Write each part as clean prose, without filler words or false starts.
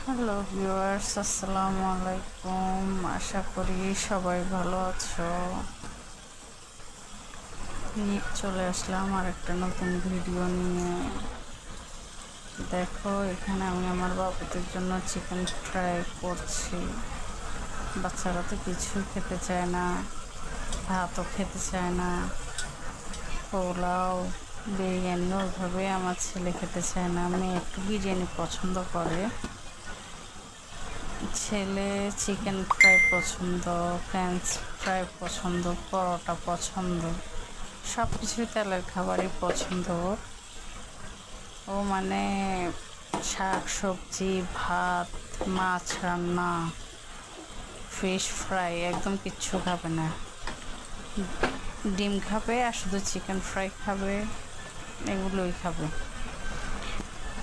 Hello viewers, আসসালামু আলাইকুম। আশা করি সবাই ভালো আছো। চলে আসলাম আর একটা নতুন ভিডিও নিয়ে। দেখো, এখানে আমি আমার বাবুদের জন্য চিকেন ফ্রাই করছি। বাচ্চারা তো কিছুই খেতে চায় না, ভাতও খেতে চায় না, পোলাও বিরিয়ানি ওইভাবে আমার ছেলে খেতে চায় না। মেয়ে একটু বিরিয়ানি পছন্দ করে, ছেলে চিকেন ফ্রাই পছন্দ, ফ্রেঞ্চ ফ্রাই পছন্দ, পরোটা পছন্দ, সব কিছুই তেলের খাবারই পছন্দ ওর। ও মানে শাক সবজি, ভাত, মাছ রান্না, ফিশ ফ্রাই একদম কিচ্ছু খাবে না। ডিম খাবে আর শুধু চিকেন ফ্রাই খাবে, এগুলোই খাবে।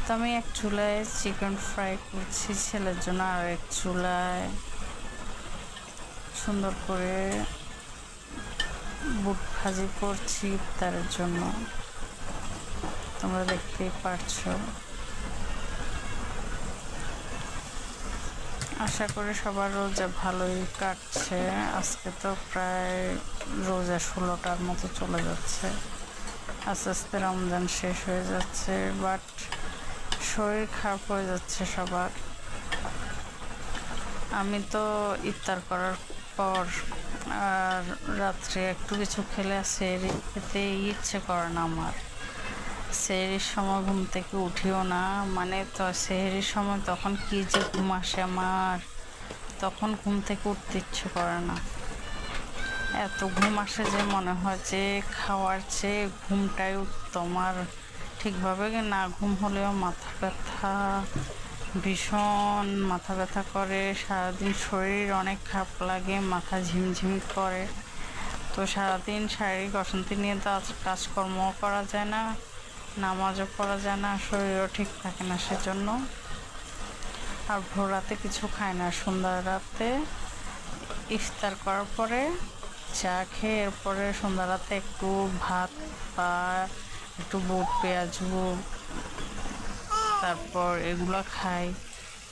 তো আমি এক চুলায় চিকেন ফ্রাই করছি ছেলের জন্য, আর এক চুলায় সুন্দর করে বুট ভাজি করছি ইফতারের জন্য। তোমরা দেখতেই পারছো। আশা করি সবার রোজা ভালোই কাটছে। আজকে তো প্রায় রোজা 16টার মতো চলে যাচ্ছে। আস্তে আস্তে রমজান শেষ হয়ে যাচ্ছে, বাট শরীর খারাপ হয়ে যাচ্ছে সবার। আমি তো ইফতার করার পর আর রাত্রে একটু কিছু খেলে সেহরি খেতে ইচ্ছে করে না আমার। সেহরির সময় ঘুম থেকে উঠিও না, মানে তো সেহরির সময় তখন কি যে ঘুম আসে আমার, তখন ঘুম থেকে উঠতে ইচ্ছে করে না। এত ঘুম আসে যে মনে হয় যে খাওয়ার চেয়ে ঘুমটাই উত্তম। আর ঠিকভাবে না ঘুম হলেও মাথা ব্যথা, ভীষণ মাথা ব্যথা করে, সারাদিন শরীর অনেক খারাপ লাগে, মাথা ঝিমঝিম করে। তো সারাদিন শারীরিক অশান্তি নিয়ে তো কাজকর্মও করা যায় না, নামাজও পড়া যায় না, শরীরও ঠিক থাকে না সেজন্য। আর ভোর রাতে কিছু খায় না, সন্ধ্যা রাতে ইফতার করার পরে চা খেয়ে এরপরে সন্ধ্যা রাতে একটু ভাত বা একটু বুট পেঁয়াজু, তারপর এগুলো খাই।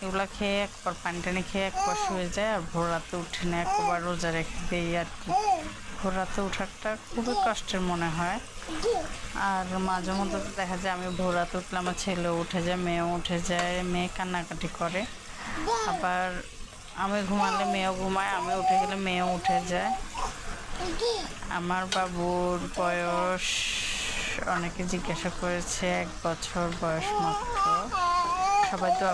এগুলো খেয়ে একবার পানি টানি খেয়ে একবার শুয়ে যায়, আর ভোর রাতে উঠে না, একবার রোজা রেখে দিই আর কি। ভোর রাতে ওঠাটা খুবই কষ্টের মনে হয়। আর মাঝে মধ্যে তো দেখা যায় আমি ভোর রাতে উঠলে আমার ছেলেও উঠে যায়, মেয়েও উঠে যায়, মেয়ে কান্নাকাটি করে। আবার আমি ঘুমালে মেয়েও ঘুমায়, আমি উঠে গেলে মেয়েও উঠে যায়। আমার বাবুর বয়স অনেকে জিজ্ঞাসা করেছে, 1 বছর বয়স মাত্র। সবাই দোয়া